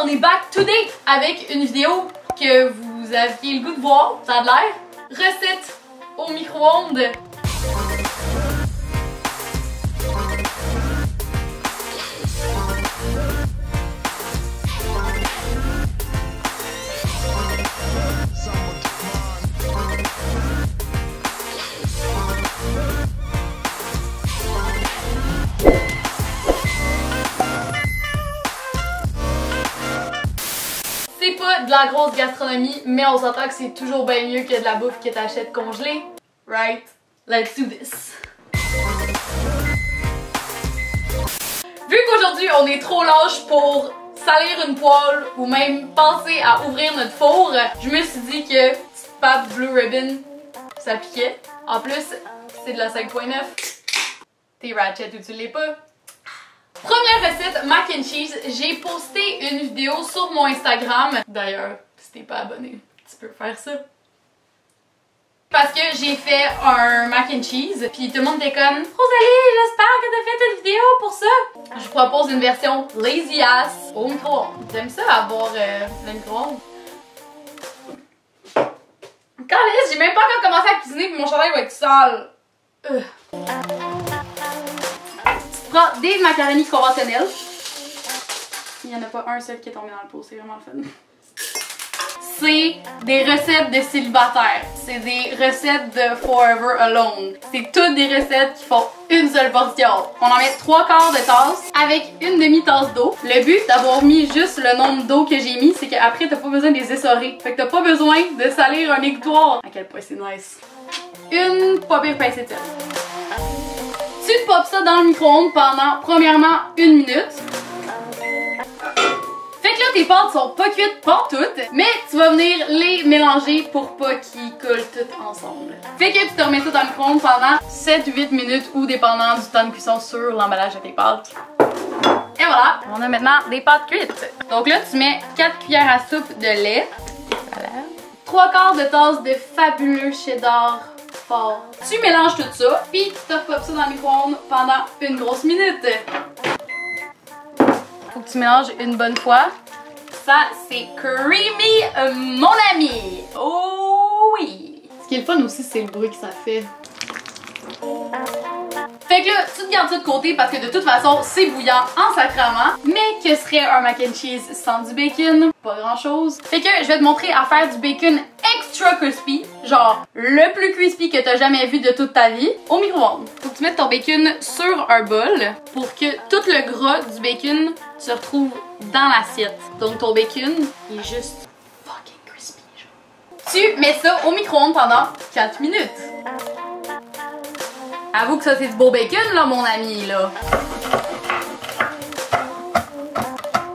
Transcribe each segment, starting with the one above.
on est back today avec une vidéo que vous aviez le goût de voir, ça a de l'air. Recette au micro-ondes. C'est pas de la grosse gastronomie, mais on s'entend que c'est toujours bien mieux que de la bouffe que t'achètes congelée. Right? Let's do this! Vu qu'aujourd'hui on est trop lâche pour salir une poêle ou même penser à ouvrir notre four, je me suis dit que petite pâte Blue Ribbon s'appliquait. En plus, c'est de la 5.9. T'es ratchet ou tu l'es pas? Première recette mac and cheese, j'ai posté une vidéo sur mon Instagram. D'ailleurs, si t'es pas abonné, tu peux faire ça. Parce que j'ai fait un mac and cheese, puis tout le monde était comme Rosalie, j'espère que t'as fait une vidéo pour ça. Je vous propose une version lazy ass au micro-ondes. J'aime ça avoir le micro-ondes. Calisse, j'ai même pas encore commencé à cuisiner, puis mon chandail va être sale. Tu prends des macaronis conventionnels. Il n'y en a pas un seul qui est tombé dans le pot, c'est vraiment le fun. C'est des recettes de célibataires. C'est des recettes de Forever Alone. C'est toutes des recettes qui font une seule portion. On en met 3/4 de tasse avec une demi-tasse d'eau. Le but d'avoir mis juste le nombre d'eau que j'ai mis, c'est qu'après t'as pas besoin de les essorer. Fait que t'as pas besoin de salir un égouttoir. À quel point c'est nice. Une pas pire pincée de sel. Tu te popes ça dans le micro-ondes pendant premièrement 1 minute. Fait que là, tes pâtes sont pas cuites pantoute, mais tu vas venir les mélanger pour pas qu'ils coulent toutes ensemble. Fait que tu te remets ça dans le micro-ondes pendant 7-8 minutes ou dépendant du temps de cuisson sur l'emballage de tes pâtes. Et voilà, on a maintenant des pâtes cuites. Donc là, tu mets 4 cuillères à soupe de lait. Voilà. 3/4 de tasse de fabuleux cheddar fort. Tu mélanges tout ça, puis tu te repopes ça dans le micro-ondes pendant une grosse minute. Faut que tu mélanges une bonne fois. Ça, c'est creamy, mon ami! Oh oui! Ce qui est le fun aussi, c'est le bruit que ça fait. Fait que là, tu te gardes ça de côté parce que de toute façon, c'est bouillant en sacrament. Mais que serait un mac and cheese sans du bacon? Pas grand chose. Fait que je vais te montrer à faire du bacon extra crispy. Genre, le plus crispy que t'as jamais vu de toute ta vie. Au micro-ondes. Faut que tu mettes ton bacon sur un bol pour que tout le gras du bacon se retrouve dans l'assiette. Donc ton bacon est juste fucking crispy. Genre. Tu mets ça au micro-ondes pendant 4 minutes. Avoue que ça c'est du beau bacon là mon ami là.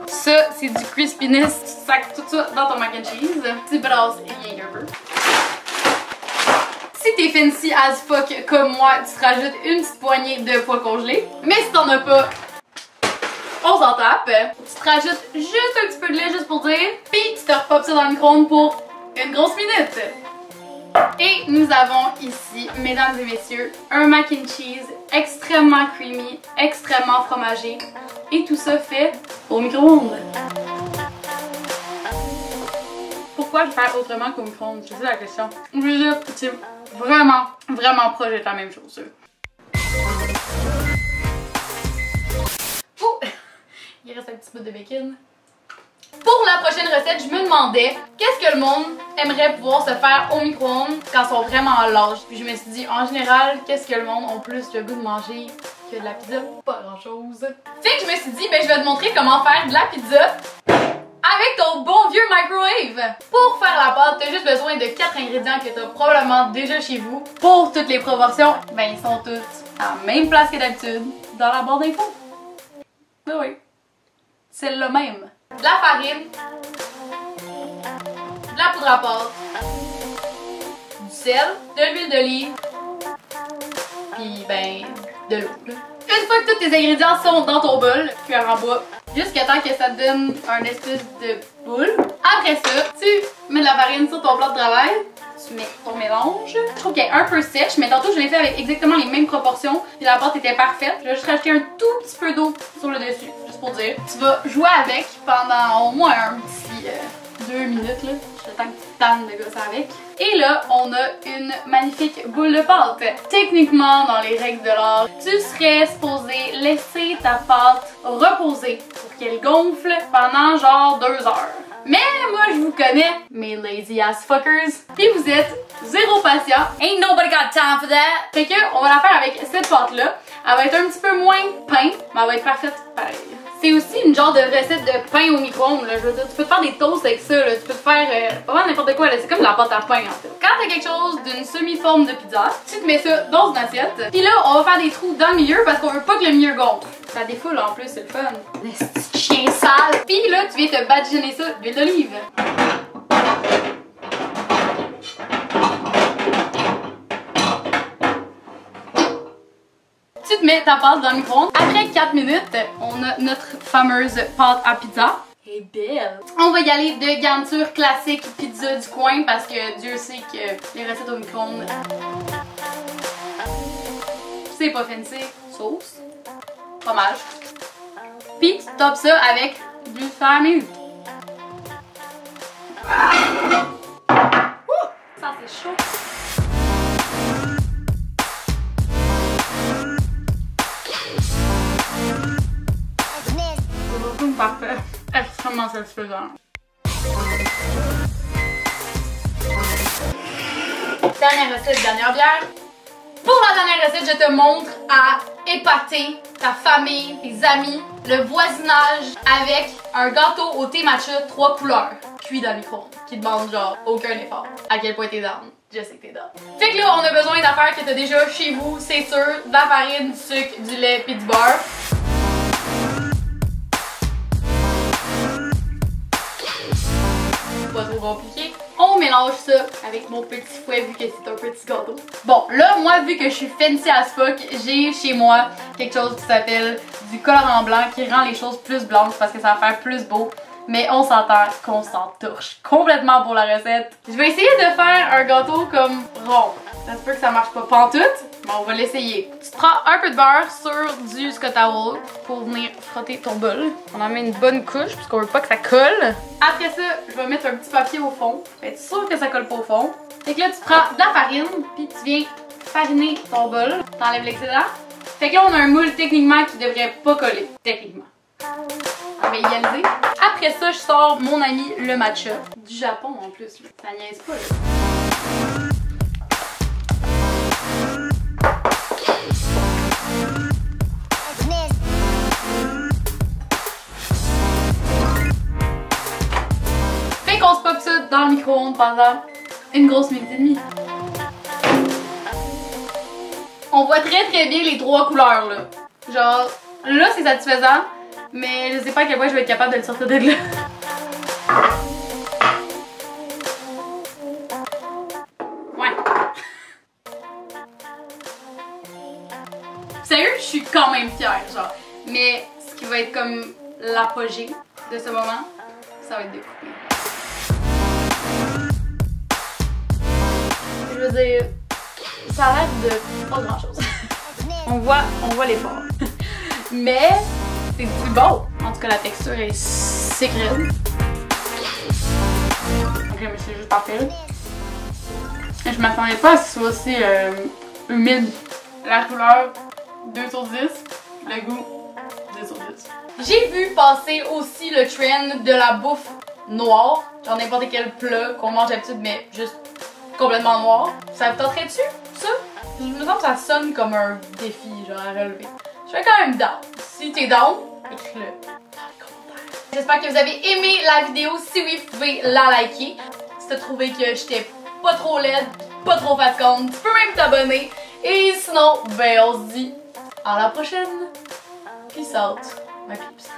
Ça c'est du crispiness. Tu sacs tout ça dans ton mac and cheese. Tu brasses rien qu'un peu. Si t'es fancy as fuck comme moi, tu te rajoutes une petite poignée de pois congelés. Mais si t'en as pas, on s'en tape. Tu te rajoutes juste un petit peu de lait juste pour dire. Puis tu te repopes ça dans le micro-ondes pour une grosse minute. Et nous avons ici, mesdames et messieurs, un mac and cheese extrêmement creamy, extrêmement fromagé. Et tout ça fait au micro-ondes. Pourquoi je fais autrement qu'au micro-ondes? C'est la question. Je veux dire, c'est vraiment, vraiment proche d'être la même chose. Ouh! Il reste un petit peu de bacon. Pour la prochaine recette, je me demandais qu'est-ce que le monde aimerait pouvoir se faire au micro-ondes quand ils sont vraiment lâches. Puis je me suis dit, en général, qu'est-ce que le monde a plus le goût de manger que de la pizza? Pas grand-chose. Fait que je me suis dit, ben je vais te montrer comment faire de la pizza avec ton bon vieux microwave. Pour faire la pâte, t'as juste besoin de 4 ingrédients que t'as probablement déjà chez vous. Pour toutes les proportions, ben ils sont tous à la même place que d'habitude, dans la barre d'infos. Ben oui, c'est le même. De la farine, de la poudre à pâte, du sel, de l'huile d'olive, puis ben de l'eau. Une fois que tous tes ingrédients sont dans ton bol, cuillère en bois, jusqu'à temps que ça te donne un espèce de boule. Après ça, tu mets de la farine sur ton plat de travail. Tu mets ton mélange. Je trouve qu'elle est un peu sèche, mais tantôt je l'ai fait avec exactement les mêmes proportions. Puis la pâte était parfaite. Je vais juste rajouter un tout petit peu d'eau sur le dessus, juste pour dire. Tu vas jouer avec pendant au moins un petit 2 minutes là. Le temps que tu tannes de gosser avec. Et là, on a une magnifique boule de pâte. Techniquement, dans les règles de l'art, tu serais supposé laisser ta pâte reposer pour qu'elle gonfle pendant genre 2 heures. Mais moi, je vous connais, mes lazy ass fuckers, et vous êtes zéro patient. Ain't nobody got time for that. Fait que, on va la faire avec cette pâte-là. Elle va être un petit peu moins pain, mais elle va être parfaite pareil. C'est aussi une genre de recette de pain au micro-ondes. Je veux dire, tu peux te faire des toasts avec ça. Là. Tu peux te faire pas mal n'importe quoi. C'est comme de la pâte à pain en fait. Quand t'as quelque chose d'une semi-forme de pizza, tu te mets ça dans une assiette. Puis là, on va faire des trous dans le milieu parce qu'on veut pas que le milieu gonfle. Ça défoule en plus, c'est le fun. Des chien sale. Puis là, tu viens te badigeonner ça d'huile d'olive. Tu te mets ta pâte dans le micro-ondes. Après 4 minutes, on a notre fameuse pâte à pizza. Elle est belle. On va y aller de garniture classique pizza du coin parce que Dieu sait que les recettes au micro-ondes, c'est pas fancy. Sauce, fromage. Puis tu topes ça avec du famille. Ça c'est chaud. Parfait. Extrêmement satisfaisant. Dernière recette, dernière bière. Pour la dernière recette, je te montre à épater ta famille, tes amis, le voisinage avec un gâteau au thé matcha 3 couleurs, cuit dans le micro-ondes, qui demande genre aucun effort. À quel point t'es down? Je sais que t'es down. Fait que là, on a besoin d'affaires que t'as déjà chez vous, c'est sûr. De la farine, du sucre, du lait puis du beurre. Pas trop compliqué. On mélange ça avec mon petit fouet vu que c'est un petit gâteau. Bon, là, moi, vu que je suis fancy as fuck, j'ai chez moi quelque chose qui s'appelle du colorant blanc qui rend les choses plus blanches parce que ça va faire plus beau. Mais on s'entend qu'on s'en torche complètement pour la recette. Je vais essayer de faire un gâteau comme rond. Ça se peut que ça marche pas pantoute, mais on va l'essayer. Tu prends un peu de beurre sur du Scott Towel pour venir frotter ton bol. On en met une bonne couche parce qu'on veut pas que ça colle. Après ça, je vais mettre un petit papier au fond. Être sûr que ça colle pas au fond. Fait que là, tu prends de la farine, puis tu viens fariner ton bol. T'enlèves l'excédent. Fait que là, on a un moule techniquement qui devrait pas coller. Techniquement. On va égaliser. Après ça, je sors mon ami le matcha. Du Japon en plus. Là. Ça niaise pas là. Fait qu'on se pop ça dans le micro-ondes pendant une grosse minute et demie. On voit très bien les 3 couleurs là. Genre, là c'est satisfaisant. Mais je sais pas à quel point je vais être capable de le sortir de là. Ouais. Sérieux, je suis quand même fière, genre. Mais ce qui va être comme l'apogée de ce moment, ça va être découpé. Je veux dire, ça a l'air de pas grand chose. on voit l'effort. Mais c'est plus beau. En tout cas, la texture est secrète. Ok, mais c'est juste parfait. Je m'attendais pas à ce que ce soit aussi humide. La couleur, 2 sur 10. Le goût, 10 sur 10. J'ai vu passer aussi le trend de la bouffe noire. Genre n'importe quel plat qu'on mange d'habitude, mais juste complètement noir. Ça te tenterait-tu, ça? Je me sens que ça sonne comme un défi, genre à relever. Je suis quand même down. Si t'es down, écris-le dans les commentaires. J'espère que vous avez aimé la vidéo. Si oui, vous pouvez la liker. Si t'as trouvé que j'étais pas trop laide, pas trop fatigante, tu peux même t'abonner. Et sinon, ben on se dit à la prochaine. Peace out, my peeps.